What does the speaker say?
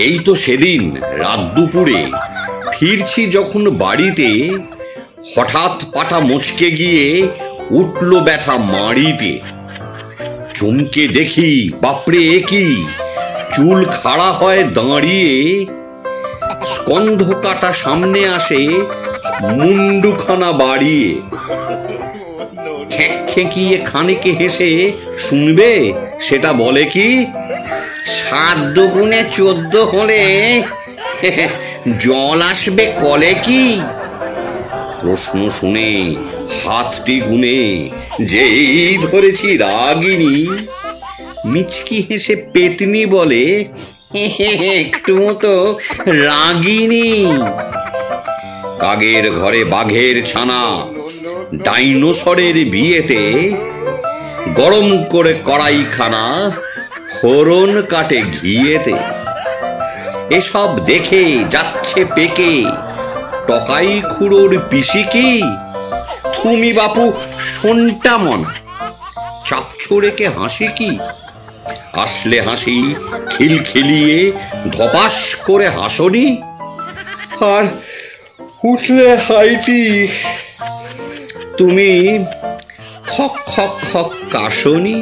এই তো সেদিন রাত দুপুরে ফিরছি যখন বাড়িতে, হঠাৎ পাটা মচকে গিয়ে উঠল ব্যথা মাড়িতে। চমকে দেখি, বাপরে একই, চুল খাড়া হয় দাঁড়িয়ে, স্কন্ধ কাটা সামনে আসে মুন্ডুখানা বাড়িয়ে। খেঁকিয়ে খানিকে হেসে শুনবে সেটা বলে কি, 7 দুগুণে 14 হলে জল আসবে কলে কি। প্রশ্ন শুনে হাতটি গুনে যেই ধরেছি রাগিনী, মিচকি হেসে পেতনি বলে, একটু তো রাগিনী। কাগের ঘরে বাঘের ছানা, ডাইনোসরের বিয়েতে, গরম করে কড়াইখানা ফোড়ন কাটে ঘিয়েতে। এসব দেখে যাচ্ছে পেকে টকাই খুড়োর পিসি কি, তুমি বাপু শোনটা মন, চাপ ছড়েকে হাসি কি। আসলে হাসি খিলখিলিয়ে ধপাস করে হাসনি, আর উঠলে হাইটি তুমি খক খক খক কাশনি।